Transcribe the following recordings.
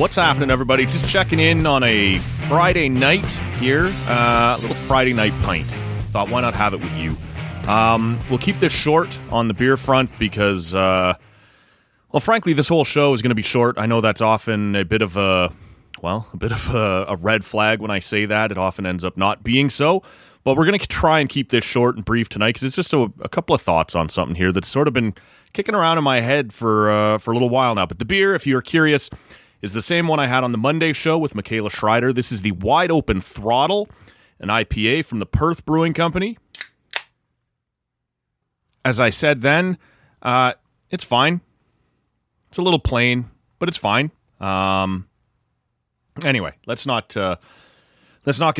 What's happening, everybody? Just checking in on a Friday night here. A little Friday night pint. Thought, why not have it with you? We'll keep this short on the beer front because, frankly, this whole show is going to be short. I know that's often a bit of a red flag when I say that. It often ends up not being so. But we're going to try and keep this short and brief tonight because it's just a couple of thoughts on something here that's sort of been kicking around in my head for a little while now. But the beer, if you're curious, is the same one I had on the Monday show with Michaela Schreider. This is the Wide Open Throttle, an IPA from the Perth Brewing Company. As I said then, it's fine. It's a little plain, but it's fine. Anyway, let's not get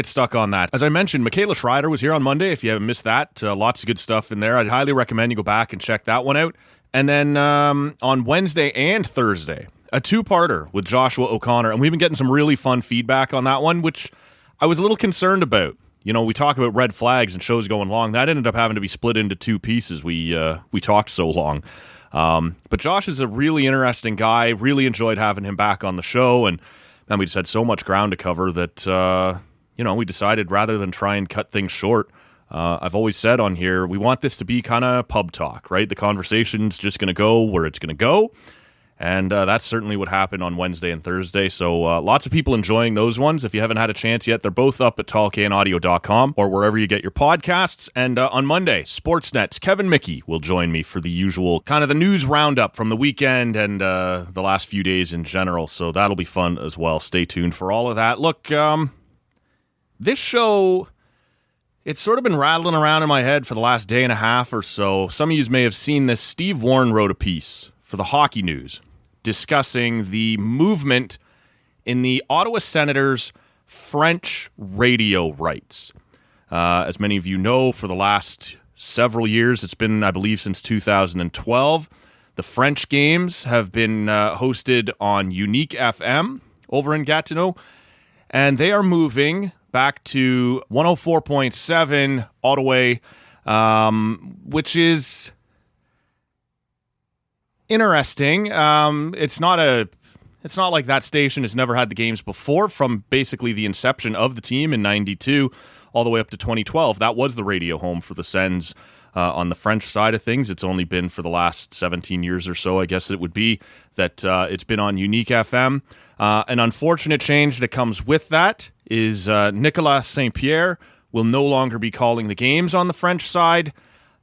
stuck on that. As I mentioned, Michaela Schreider was here on Monday. If you haven't missed that, lots of good stuff in there. I'd highly recommend you go back and check that one out. And then on Wednesday and Thursday, a two-parter with Joshua O'Connor. And we've been getting some really fun feedback on that one, which I was a little concerned about. You know, we talk about red flags and shows going long. That ended up having to be split into two pieces. We talked so long. But Josh is a really interesting guy. Really enjoyed having him back on the show. And we just had so much ground to cover that... we decided rather than try and cut things short, I've always said on here, we want this to be kind of pub talk, right? The conversation's just going to go where it's going to go. And that's certainly what happened on Wednesday and Thursday. So lots of people enjoying those ones. If you haven't had a chance yet, they're both up at tallcanaudio.com or wherever you get your podcasts. And on Monday, Sportsnet's Kevin Mickey will join me for the usual kind of the news roundup from the weekend and the last few days in general. So that'll be fun as well. Stay tuned for all of that. Look, this show, it's sort of been rattling around in my head for the last day and a half or so. Some of you may have seen this. Steve Warren wrote a piece for the Hockey News discussing the movement in the Ottawa Senators' French radio rights. As many of you know, for the last several years, it's been, I believe, since 2012, the French games have been hosted on Unique FM over in Gatineau, and they are moving back to 104.7 Ottawa, which is interesting. It's not like that station has never had the games before. From basically the inception of the team in 92 all the way up to 2012, that was the radio home for the Sens on the French side of things. It's only been for the last 17 years or so, I guess it would be, that it's been on Unique FM. An unfortunate change that comes with that is Nicolas Saint-Pierre will no longer be calling the games on the French side,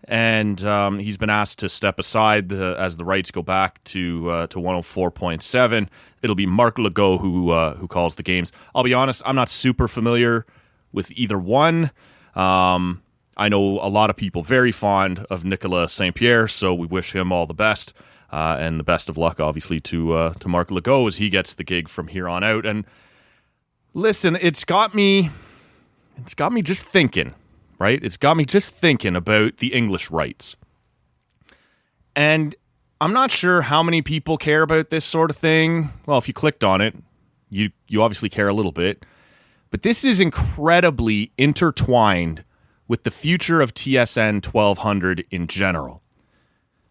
and he's been asked to step aside as the rights go back to 104.7. It'll be Marc Legault who calls the games. I'll be honest, I'm not super familiar with either one. I know a lot of people very fond of Nicolas Saint-Pierre, so we wish him all the best. And the best of luck, obviously, to Marc Legault as he gets the gig from here on out. And listen, it's got me just thinking, right? It's got me just thinking about the English rights. And I'm not sure how many people care about this sort of thing. Well, if you clicked on it, you obviously care a little bit. But this is incredibly intertwined with the future of TSN 1200 in general.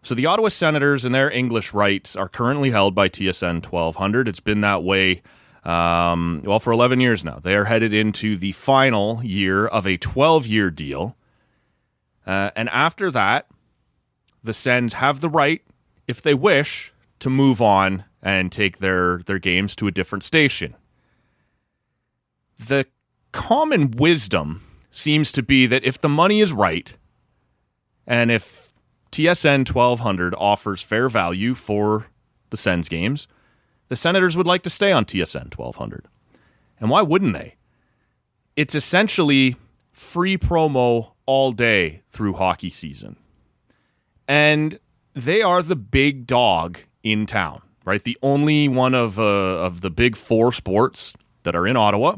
So the Ottawa Senators and their English rights are currently held by TSN 1200. It's been that way, for 11 years now. They are headed into the final year of a 12-year deal. And after that, the Sens have the right, if they wish, to move on and take their games to a different station. The common wisdom seems to be that if the money is right, and if TSN 1200 offers fair value for the Sens games, the Senators would like to stay on TSN 1200. And why wouldn't they? It's essentially free promo all day through hockey season. And they are the big dog in town, right? The only one of the big four sports that are in Ottawa.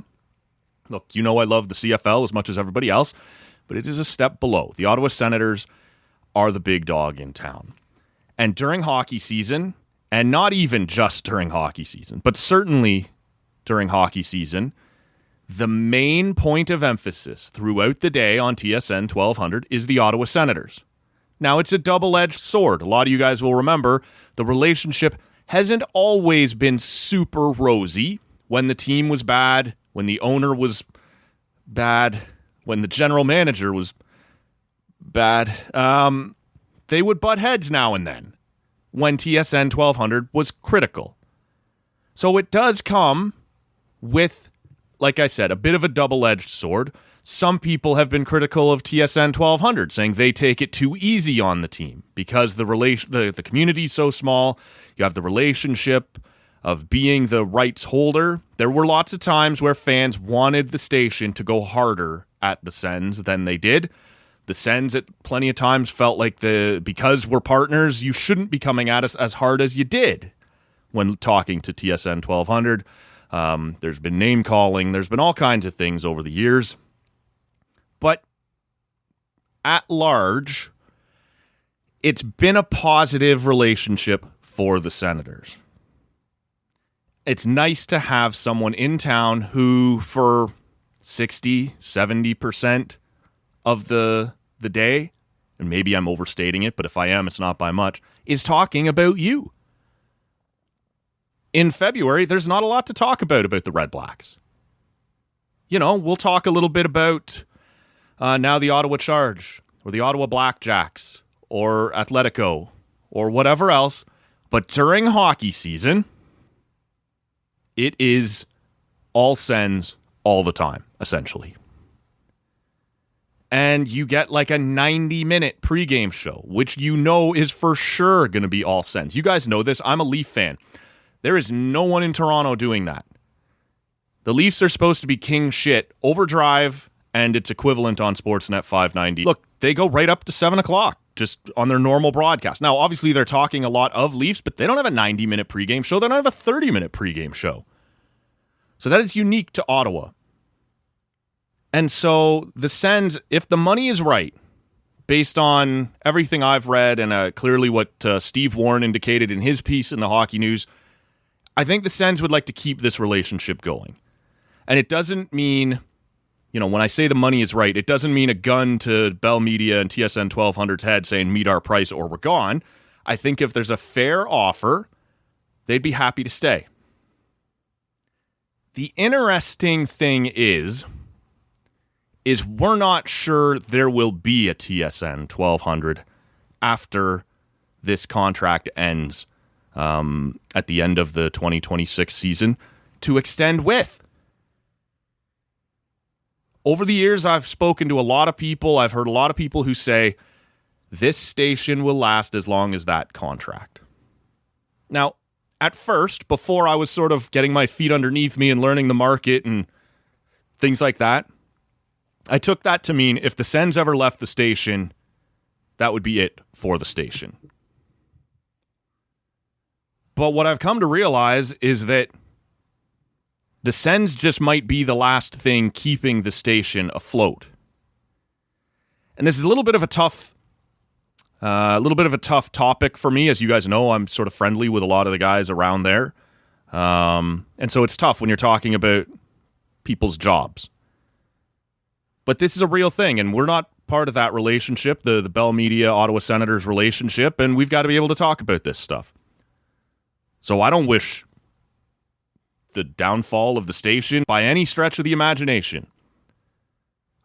Look, you know I love the CFL as much as everybody else, but it is a step below. The Ottawa Senators are the big dog in town. And during hockey season, and not even just during hockey season, but certainly during hockey season, the main point of emphasis throughout the day on TSN 1200 is the Ottawa Senators. Now, it's a double-edged sword. A lot of you guys will remember the relationship hasn't always been super rosy. When the team was bad, when the owner was bad, when the general manager was bad, they would butt heads now and then when TSN 1200 was critical. So it does come with, like I said, a bit of a double-edged sword. Some people have been critical of TSN 1200, saying they take it too easy on the team because the community's so small. You have the relationship of being the rights holder. There were lots of times where fans wanted the station to go harder at the Sens than they did. The Sens at plenty of times felt like because we're partners, you shouldn't be coming at us as hard as you did when talking to TSN 1200. There's been name calling. There's been all kinds of things over the years. But at large, it's been a positive relationship for the Senators. It's nice to have someone in town who, for 60, 70% of the day, and maybe I'm overstating it, but if I am, it's not by much, is talking about you. In February, there's not a lot to talk about the Red Blacks. You know, we'll talk a little bit about now the Ottawa Charge, or the Ottawa Blackjacks, or Atletico, or whatever else. But during hockey season, it is all Sens all the time, essentially. And you get like a 90-minute pregame show, which you know is for sure going to be all Sens. You guys know this. I'm a Leaf fan. There is no one in Toronto doing that. The Leafs are supposed to be king shit. Overdrive and its equivalent on Sportsnet 590. Look, they go right up to 7 o'clock just on their normal broadcast. Now, obviously, they're talking a lot of Leafs, but they don't have a 90-minute pregame show. They don't have a 30-minute pregame show. So that is unique to Ottawa. And so the Sens, if the money is right, based on everything I've read and clearly what Steve Warren indicated in his piece in the Hockey News, I think the Sens would like to keep this relationship going. And it doesn't mean, you know, when I say the money is right, it doesn't mean a gun to Bell Media and TSN 1200's head saying meet our price or we're gone. I think if there's a fair offer, they'd be happy to stay. The interesting thing is we're not sure there will be a TSN 1200 after this contract ends at the end of the 2026 season to extend with. Over the years, I've spoken to a lot of people. I've heard a lot of people who say this station will last as long as that contract. Now, at first, before I was sort of getting my feet underneath me and learning the market and things like that, I took that to mean if the Sens ever left the station, that would be it for the station. But what I've come to realize is that the Sens just might be the last thing keeping the station afloat. And this is a little bit of a tough topic for me. As you guys know, I'm sort of friendly with a lot of the guys around there. And so it's tough when you're talking about people's jobs. But this is a real thing, and we're not part of that relationship, the Bell Media Ottawa Senators relationship, and we've got to be able to talk about this stuff. So I don't wish the downfall of the station by any stretch of the imagination.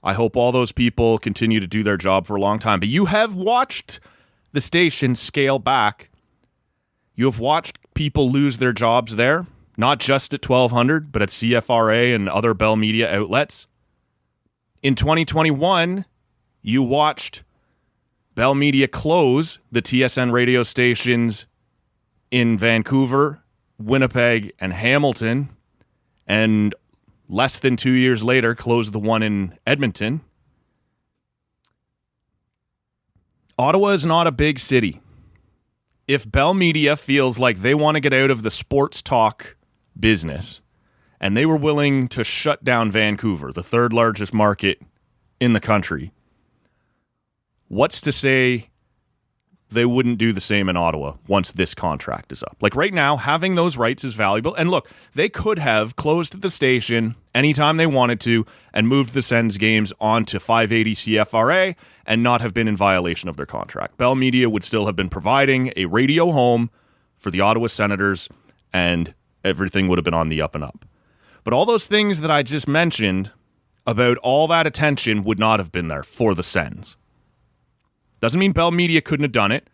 I hope all those people continue to do their job for a long time. But you have watched the station scale back. You have watched people lose their jobs there, not just at 1200, but at CFRA and other Bell Media outlets. In 2021, you watched Bell Media close the TSN radio stations in Vancouver, Winnipeg, and Hamilton, and less than 2 years later, closed the one in Edmonton. Ottawa is not a big city. If Bell Media feels like they want to get out of the sports talk business, and they were willing to shut down Vancouver, the third largest market in the country, what's to say they wouldn't do the same in Ottawa once this contract is up? Like right now, having those rights is valuable. And look, they could have closed the station anytime they wanted to and moved the Sens games onto 580 CFRA and not have been in violation of their contract. Bell Media would still have been providing a radio home for the Ottawa Senators, and everything would have been on the up and up. But all those things that I just mentioned about all that attention would not have been there for the Sens. Doesn't mean Bell Media couldn't have done it,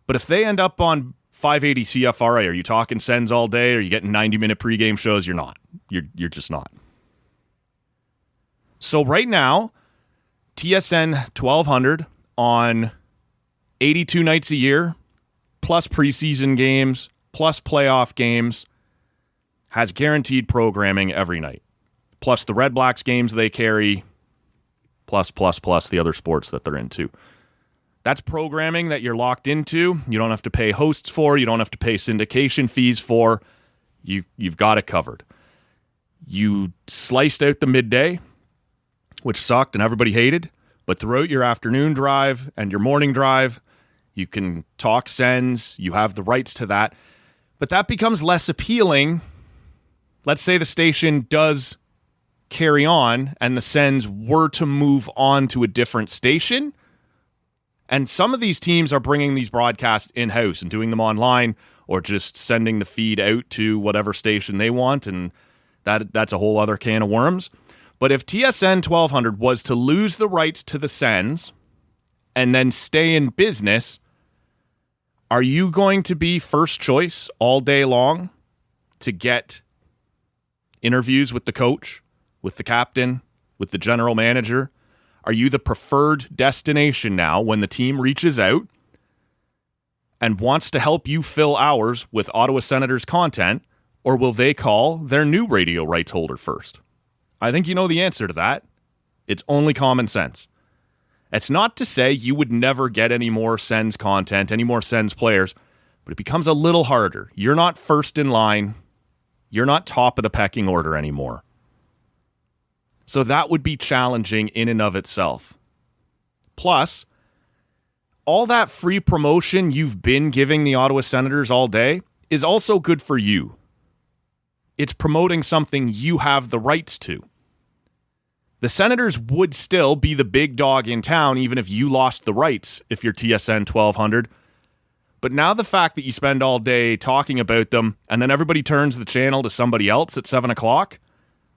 but if they end up on 580 CFRA, are you talking Sens all day? Are you getting 90-minute pregame shows? You're not. You're just not. So right now, TSN 1200 on 82 nights a year, plus preseason games, plus playoff games, has guaranteed programming every night. Plus the Red Blacks games they carry, plus the other sports that they're into. That's programming that you're locked into. You don't have to pay hosts for. You don't have to pay syndication fees for. You've got it covered. You sliced out the midday, which sucked and everybody hated. But throughout your afternoon drive and your morning drive, you can talk Sens. You have the rights to that. But that becomes less appealing. Let's say the station does carry on and the Sens were to move on to a different station. And some of these teams are bringing these broadcasts in-house and doing them online or just sending the feed out to whatever station they want. And that's a whole other can of worms. But if TSN 1200 was to lose the rights to the Sens and then stay in business, are you going to be first choice all day long to get interviews with the coach, with the captain, with the general manager? Are you the preferred destination now when the team reaches out and wants to help you fill hours with Ottawa Senators content, or will they call their new radio rights holder first? I think you know the answer to that. It's only common sense. It's not to say you would never get any more Sens content, any more Sens players, but it becomes a little harder. You're not first in line. You're not top of the pecking order anymore. So that would be challenging in and of itself. Plus, all that free promotion you've been giving the Ottawa Senators all day is also good for you. It's promoting something you have the rights to. The Senators would still be the big dog in town even if you lost the rights if you're TSN 1200. But now the fact that you spend all day talking about them and then everybody turns the channel to somebody else at 7 o'clock,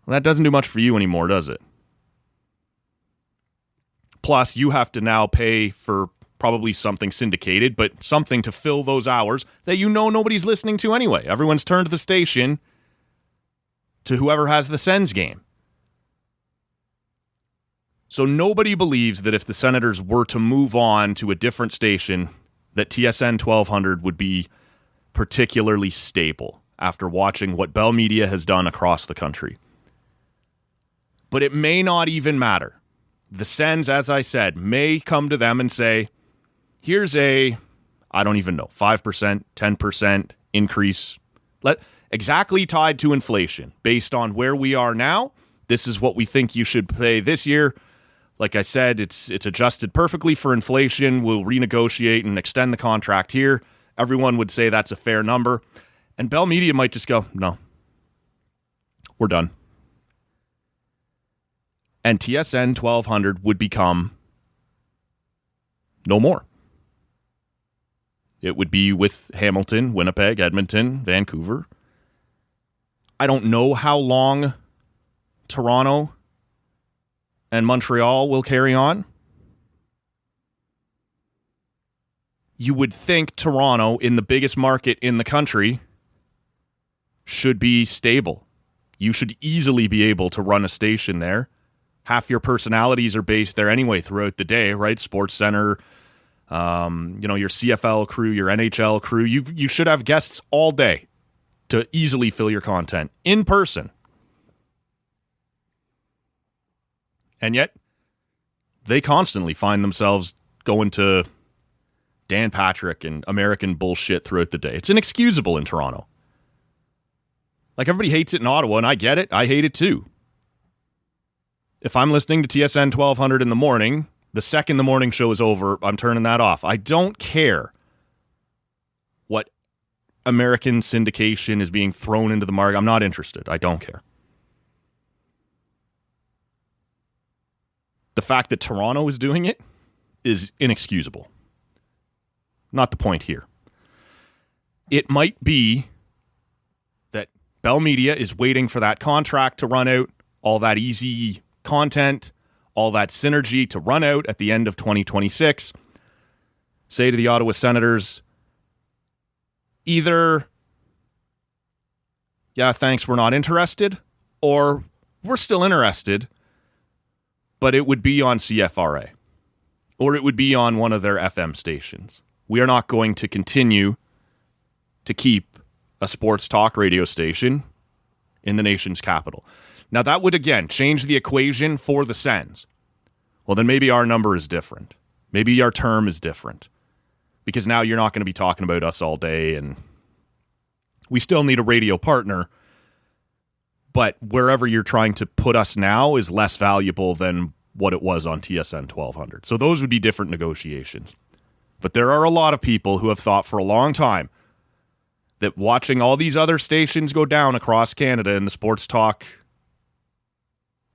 well, that doesn't do much for you anymore, does it? Plus, you have to now pay for probably something syndicated, but something to fill those hours that you know nobody's listening to anyway. Everyone's turned the station to whoever has the Sens game. So nobody believes that if the Senators were to move on to a different station, that TSN 1200 would be particularly stable after watching what Bell Media has done across the country. But it may not even matter. The Sens, as I said, may come to them and say, here's a, I don't even know, 5%, 10% increase, exactly tied to inflation. Based on where we are now, this is what we think you should pay this year. Like I said, it's adjusted perfectly for inflation. We'll renegotiate and extend the contract here. Everyone would say that's a fair number. And Bell Media might just go, no, we're done. And TSN 1200 would become no more. It would be with Hamilton, Winnipeg, Edmonton, Vancouver. I don't know how long Toronto and Montreal will carry on. You would think Toronto, in the biggest market in the country, should be stable. You should easily be able to run a station there. Half your personalities are based there anyway throughout the day, right? Sports Center, your CFL crew, your NHL crew. You should have guests all day to easily fill your content in person. And yet, they constantly find themselves going to Dan Patrick and American bullshit throughout the day. It's inexcusable in Toronto. Like, everybody hates it in Ottawa, and I get it. I hate it too. If I'm listening to TSN 1200 in the morning, the second the morning show is over, I'm turning that off. I don't care what American syndication is being thrown into the market. I'm not interested. I don't care. The fact that Toronto is doing it is inexcusable. Not the point here. It might be that Bell Media is waiting for that contract to run out, all that easy content, all that synergy to run out at the end of 2026. Say to the Ottawa Senators, either, yeah, thanks, we're not interested, or we're still interested, but it would be on CFRA, or it would be on one of their FM stations. We are not going to continue to keep a sports talk radio station in the nation's capital. Now, that would, again, change the equation for the Sens. Well, then maybe our number is different. Maybe our term is different. Because now you're not going to be talking about us all day, and we still need a radio partner, but wherever you're trying to put us now is less valuable than what it was on TSN 1200. So those would be different negotiations. But there are a lot of people who have thought for a long time that watching all these other stations go down across Canada in the sports talk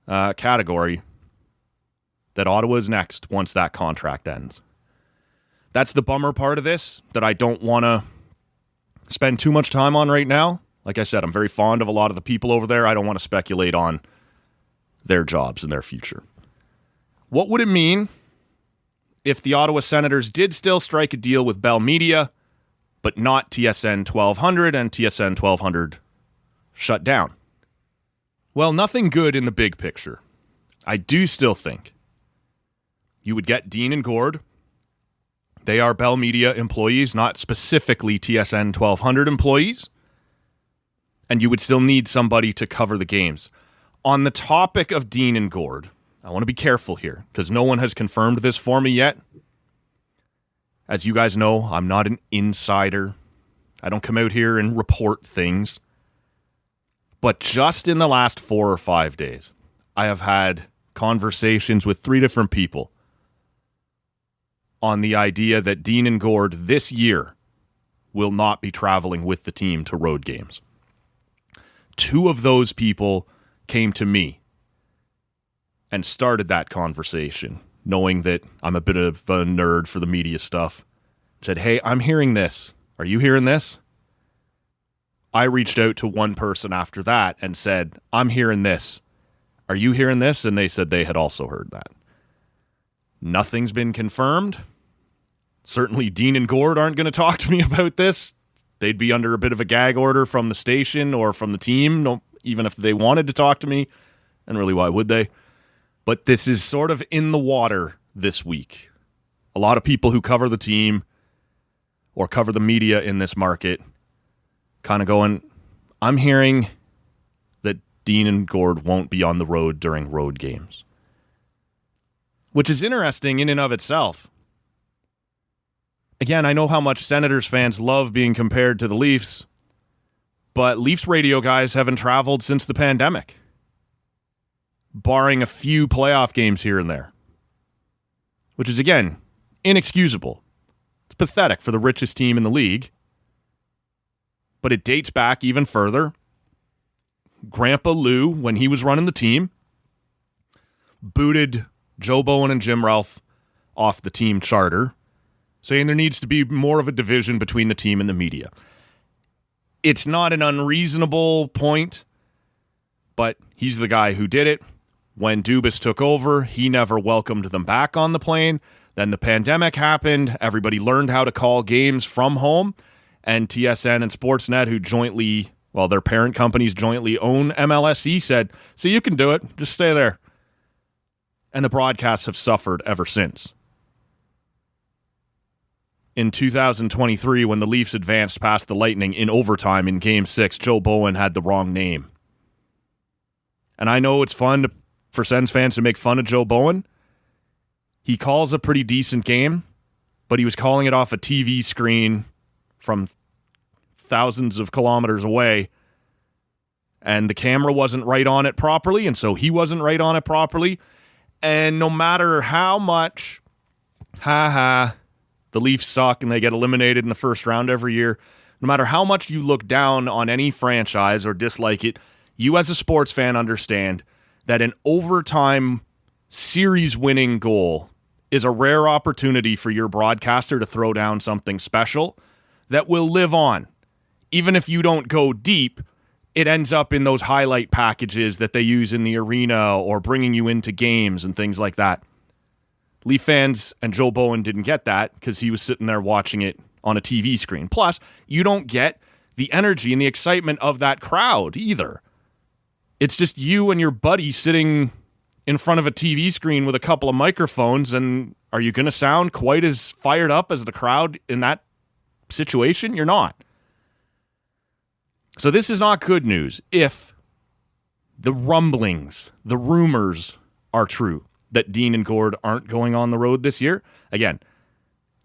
category, that Ottawa is next once that contract ends. That's the bummer part of this that I don't want to spend too much time on right now. Like I said, I'm very fond of a lot of the people over there. I don't want to speculate on their jobs and their future. What would it mean if the Ottawa Senators did still strike a deal with Bell Media, but not TSN 1200, and TSN 1200 shut down? Well, nothing good in the big picture. I do still think you would get Dean and Gord. They are Bell Media employees, not specifically TSN 1200 employees. And you would still need somebody to cover the games. On the topic of Dean and Gord, I want to be careful here because no one has confirmed this for me yet. As you guys know, I'm not an insider. I don't come out here and report things. But just in the last 4 or 5 days, I have had conversations with 3 different people on the idea that Dean and Gord this year will not be traveling with the team to road games. 2 of those people came to me and started that conversation, knowing that I'm a bit of a nerd for the media stuff. Said, hey, I'm hearing this. Are you hearing this? I reached out to one person after that and said, I'm hearing this. Are you hearing this? And they said they had also heard that. Nothing's been confirmed. Certainly Dean and Gord aren't going to talk to me about this. They'd be under a bit of a gag order from the station or from the team, no, even if they wanted to talk to me. And really, why would they? But this is sort of in the water this week. A lot of people who cover the team or cover the media in this market kind of going, I'm hearing that Dean and Gord won't be on the road during road games. Which is interesting in and of itself. Again, I know how much Senators fans love being compared to the Leafs, but Leafs radio guys haven't traveled since the pandemic, barring a few playoff games here and there, which is, again, inexcusable. It's pathetic for the richest team in the league, but it dates back even further. Grandpa Lou, when he was running the team, booted Joe Bowen and Jim Ralph off the team charter, saying there needs to be more of a division between the team and the media. It's not an unreasonable point, but he's the guy who did it. When Dubas took over, he never welcomed them back on the plane. Then the pandemic happened. Everybody learned how to call games from home. And TSN and Sportsnet, who jointly, well, their parent companies jointly own MLSE, said, so you can do it. Just stay there. And the broadcasts have suffered ever since. In 2023, when the Leafs advanced past the Lightning in overtime in Game 6, Joe Bowen had the wrong name. And I know it's fun for Sens fans to make fun of Joe Bowen. He calls a pretty decent game, but he was calling it off a TV screen from thousands of kilometers away, and the camera wasn't right on it properly, and so he wasn't right on it properly. And no matter how much, the Leafs suck and they get eliminated in the first round every year, no matter how much you look down on any franchise or dislike it, you as a sports fan understand that an overtime series-winning goal is a rare opportunity for your broadcaster to throw down something special that will live on even if you don't go deep, it ends up in those highlight packages that they use in the arena or bringing you into games and things like that. Leaf fans and Joe Bowen didn't get that because he was sitting there watching it on a TV screen. Plus, you don't get the energy and the excitement of that crowd either. It's just you and your buddy sitting in front of a TV screen with a couple of microphones, and are you going to sound quite as fired up as the crowd in that situation? You're not. So this is not good news if the rumblings, the rumors are true that Dean and Gord aren't going on the road this year. Again,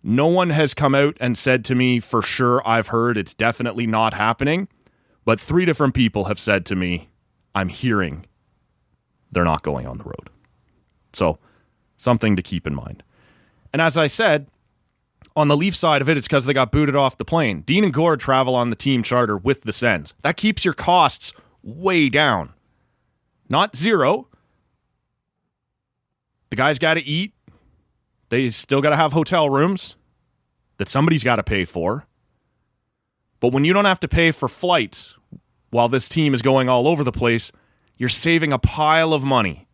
no one has come out and said to me for sure I've heard it's definitely not happening, but 3 different people have said to me, I'm hearing they're not going on the road. So something to keep in mind. And as I said, on the Leaf side of it, it's because they got booted off the plane. Dean and Gord travel on the team charter with the Sens. That keeps your costs way down. Not zero. The guys got to eat. They still got to have hotel rooms that somebody's got to pay for. But when you don't have to pay for flights while this team is going all over the place, you're saving a pile of money.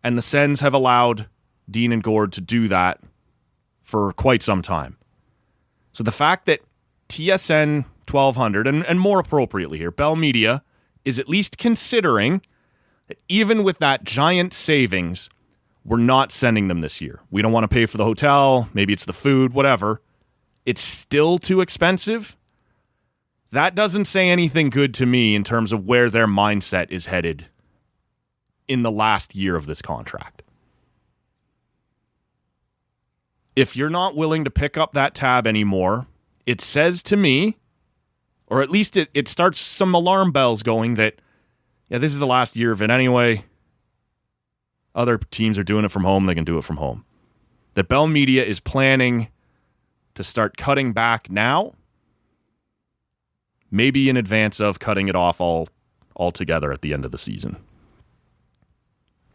And the Sens have allowed Dean and Gord to do that for quite some time. So the fact that TSN 1200, and more appropriately here, Bell Media, is at least considering that even with that giant savings, we're not sending them this year. We don't want to pay for the hotel, maybe it's the food, whatever. It's still too expensive. That doesn't say anything good to me in terms of where their mindset is headed in the last year of this contract. If you're not willing to pick up that tab anymore, it says to me, or at least it starts some alarm bells going that, yeah, this is the last year of it anyway. Other teams are doing it from home. They can do it from home. That Bell Media is planning to start cutting back now, maybe in advance of cutting it off altogether at the end of the season.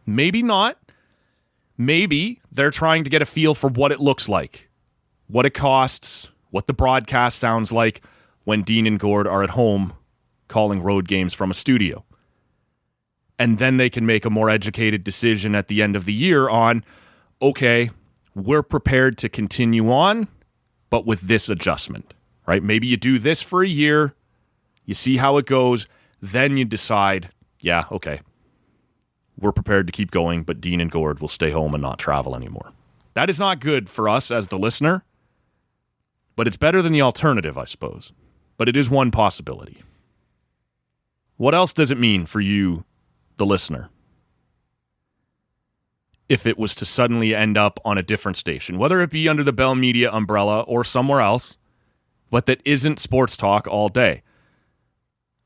Maybe not. Maybe they're trying to get a feel for what it looks like, what it costs, what the broadcast sounds like when Dean and Gord are at home calling road games from a studio. And then they can make a more educated decision at the end of the year on, okay, we're prepared to continue on, but with this adjustment, right? Maybe you do this for a year, you see how it goes, then you decide, yeah, okay, we're prepared to keep going, but Dean and Gord will stay home and not travel anymore. That is not good for us as the listener, but it's better than the alternative, I suppose. But it is one possibility. What else does it mean for you, the listener, if it was to suddenly end up on a different station, whether it be under the Bell Media umbrella or somewhere else, but that isn't sports talk all day?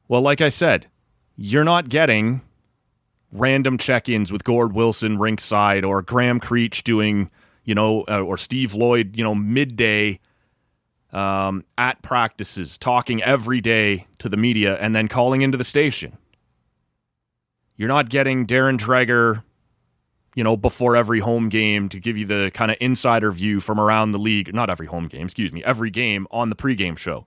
Well, like I said, you're not getting random check-ins with Gord Wilson rinkside or Graham Creech doing, or Steve Lloyd, midday at practices, talking every day to the media and then calling into the station. You're not getting Darren Dreger, before every home game to give you the kind of insider view from around the league. Not every home game, every game on the pregame show.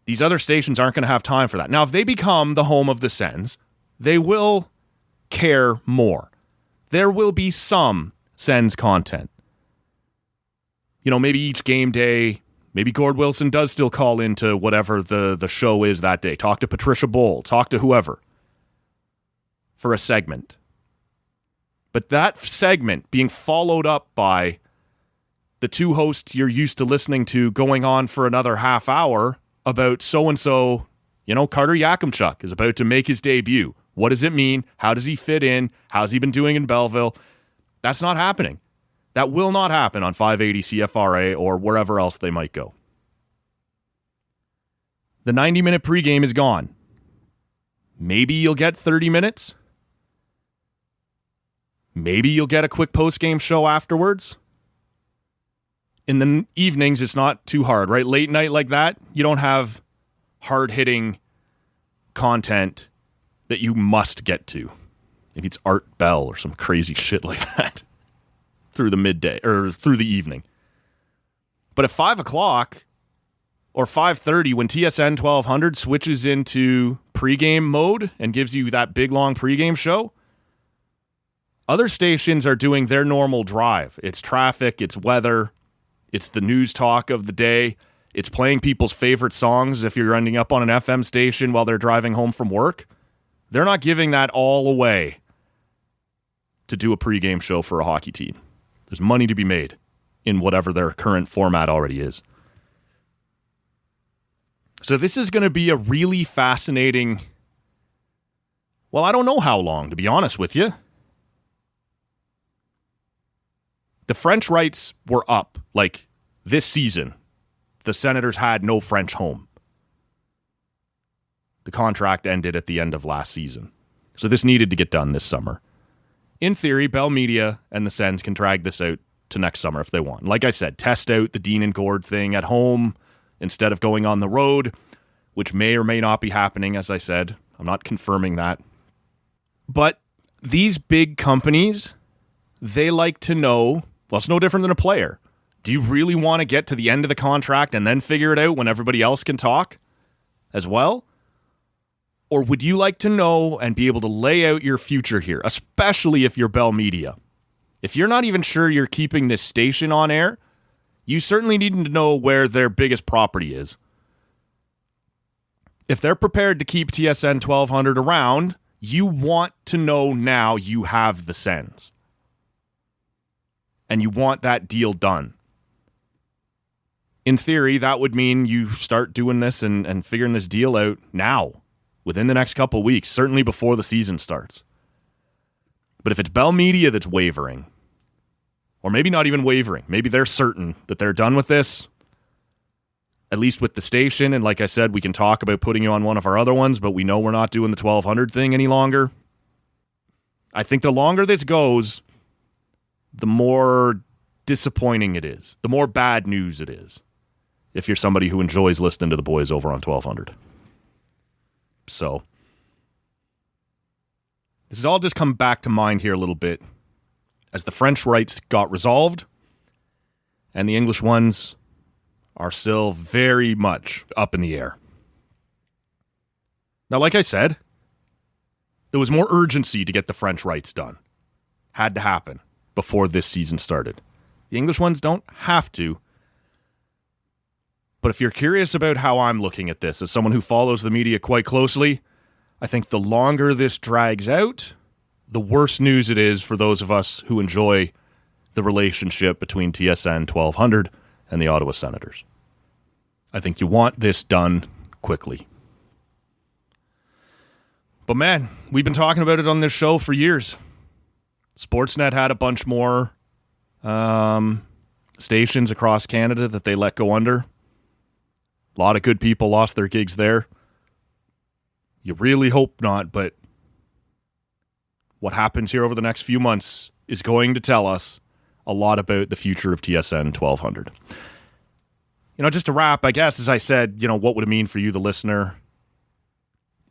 These other stations aren't going to have time for that. Now, if they become the home of the Sens, they will care more. There will be some Sens content. Maybe each game day, maybe Gord Wilson does still call into whatever the show is that day. Talk to Patricia Bowl, talk to whoever for a segment. But that segment being followed up by the 2 hosts you're used to listening to going on for another half hour about so-and-so, Carter Yakimchuk is about to make his debut. What does it mean? How does he fit in? How's he been doing in Belleville? That's not happening. That will not happen on 580 CFRA or wherever else they might go. The 90-minute pregame is gone. Maybe you'll get 30 minutes. Maybe you'll get a quick postgame show afterwards. In the evenings, it's not too hard, right? Late night like that, you don't have hard-hitting content that you must get to. Maybe it's Art Bell or some crazy shit like that through the midday or through the evening. But at 5 o'clock, Or 5:30 when TSN 1200 switches into pregame mode and gives you that big long pregame show. Other stations are doing their normal drive. It's traffic, it's weather, it's the news talk of the day, it's playing people's favorite songs if you're ending up on an FM station while they're driving home from work. They're not giving that all away to do a pregame show for a hockey team. There's money to be made in whatever their current format already is. So this is going to be a really fascinating, well, I don't know how long, to be honest with you. The French rights were up, like, this season. The Senators had no French home. The contract ended at the end of last season. So this needed to get done this summer. In theory, Bell Media and the Sens can drag this out to next summer if they want. Like I said, test out the Dean and Gord thing at home instead of going on the road, which may or may not be happening, as I said. I'm not confirming that. But these big companies, they like to know, well, it's no different than a player. Do you really want to get to the end of the contract and then figure it out when everybody else can talk as well? Or would you like to know and be able to lay out your future here, especially if you're Bell Media? If you're not even sure you're keeping this station on air, you certainly need to know where their biggest property is. If they're prepared to keep TSN 1200 around, you want to know now you have the Sens. And you want that deal done. In theory, that would mean you start doing this and figuring this deal out now, within the next couple of weeks, certainly before the season starts. But if it's Bell Media that's wavering, or maybe not even wavering, maybe they're certain that they're done with this, at least with the station, and like I said, we can talk about putting you on one of our other ones, but we know we're not doing the 1200 thing any longer. I think the longer this goes, the more disappointing it is, the more bad news it is, if you're somebody who enjoys listening to the boys over on 1200. So, this has all just come back to mind here a little bit as the French rights got resolved and the English ones are still very much up in the air. Now, like I said, there was more urgency to get the French rights done. Had to happen before this season started. The English ones don't have to. But if you're curious about how I'm looking at this, as someone who follows the media quite closely, I think the longer this drags out, the worse news it is for those of us who enjoy the relationship between TSN 1200 and the Ottawa Senators. I think you want this done quickly. But man, we've been talking about it on this show for years. Sportsnet had a bunch more stations across Canada that they let go under. A lot of good people lost their gigs there. You really hope not, but what happens here over the next few months is going to tell us a lot about the future of TSN 1200. Just to wrap, I guess, as I said, what would it mean for you, the listener?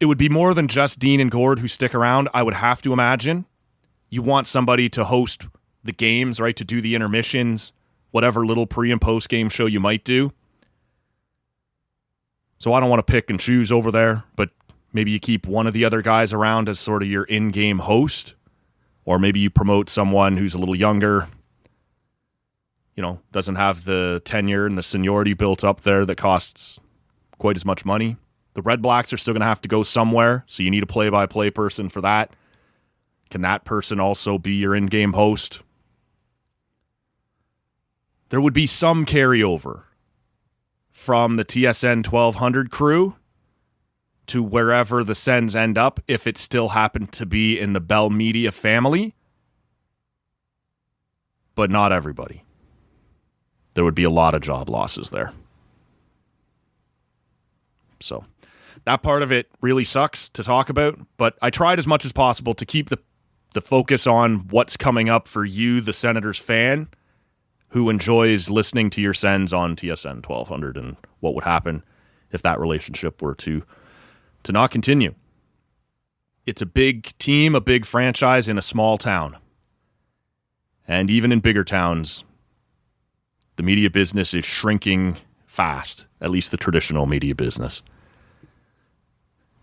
It would be more than just Dean and Gord who stick around, I would have to imagine. You want somebody to host the games, right, to do the intermissions, whatever little pre- and post-game show you might do. So I don't want to pick and choose over there, but maybe you keep one of the other guys around as sort of your in-game host, or maybe you promote someone who's a little younger, doesn't have the tenure and the seniority built up there that costs quite as much money. The Red Blacks are still going to have to go somewhere, so you need a play-by-play person for that. Can that person also be your in-game host? There would be some carryover from the TSN 1200 crew to wherever the Sens end up, if it still happened to be in the Bell Media family. But not everybody. There would be a lot of job losses there. So that part of it really sucks to talk about, but I tried as much as possible to keep the focus on what's coming up for you, the Senators fan, who enjoys listening to your Sens on TSN 1200 and what would happen if that relationship were to not continue. It's a big team, a big franchise in a small town. And even in bigger towns, the media business is shrinking fast at least the traditional media business.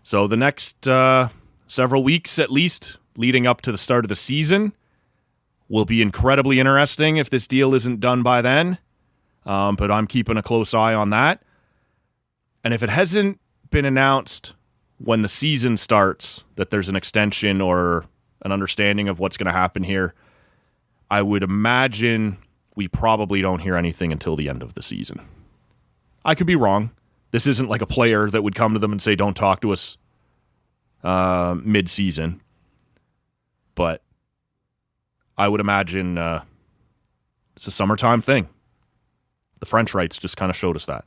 So the next several weeks, at least, leading up to the start of the season, will be incredibly interesting if this deal isn't done by then. But I'm keeping a close eye on that. And if it hasn't been announced when the season starts that there's an extension or an understanding of what's going to happen here, I would imagine we probably don't hear anything until the end of the season. I could be wrong. This isn't like a player that would come to them and say, don't talk to us mid-season. But I would imagine it's a summertime thing. The French rights just kind of showed us that.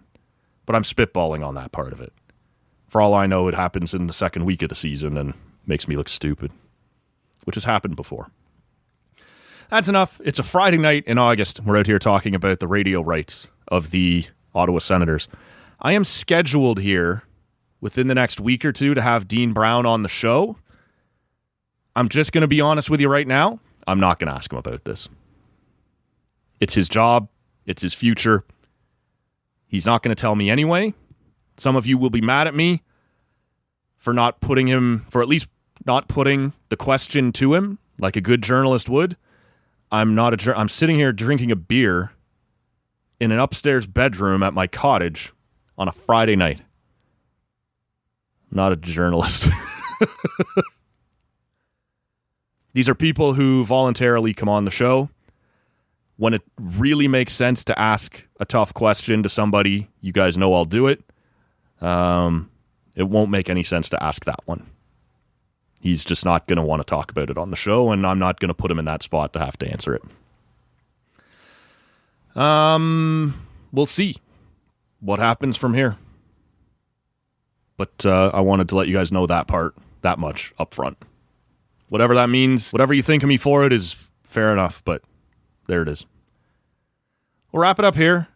But I'm spitballing on that part of it. For all I know, it happens in the second week of the season and makes me look stupid, which has happened before. That's enough. It's a Friday night in August. We're out here talking about the radio rights of the Ottawa Senators. I am scheduled here within the next week or two to have Dean Brown on the show. I'm just going to be honest with you right now. I'm not going to ask him about this. It's his job. It's his future. He's not going to tell me anyway. Some of you will be mad at me for at least not putting the question to him like a good journalist would. I'm sitting here drinking a beer in an upstairs bedroom at my cottage on a Friday night. I'm not a journalist. These are people who voluntarily come on the show. When it really makes sense to ask a tough question to somebody, you guys know I'll do it. It won't make any sense to ask that one. He's just not going to want to talk about it on the show, and I'm not going to put him in that spot to have to answer it. We'll see what happens from here. But I wanted to let you guys know that much up front. Whatever that means, whatever you think of me for it is fair enough, but there it is. We'll wrap it up here.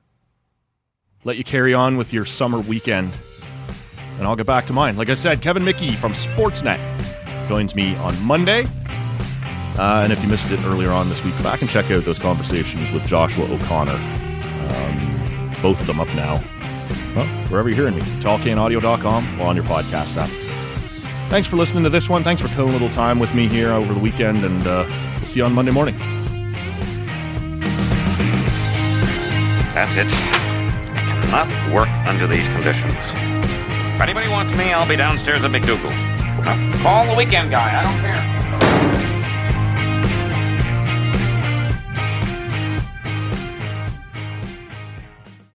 Let you carry on with your summer weekend. And I'll get back to mine. Like I said, Kevin Mickey from Sportsnet joins me on Monday. And if you missed it earlier on this week, go back and check out those conversations with Joshua O'Connor. Both of them up now. Well, wherever you're hearing me. tallcanaudio.com or on your podcast app. Thanks for listening to this one. Thanks for killing a little time with me here over the weekend. And we'll see you on Monday morning. That's it. I cannot work under these conditions. If anybody wants me, I'll be downstairs at McDougal. Call the weekend guy. I don't care.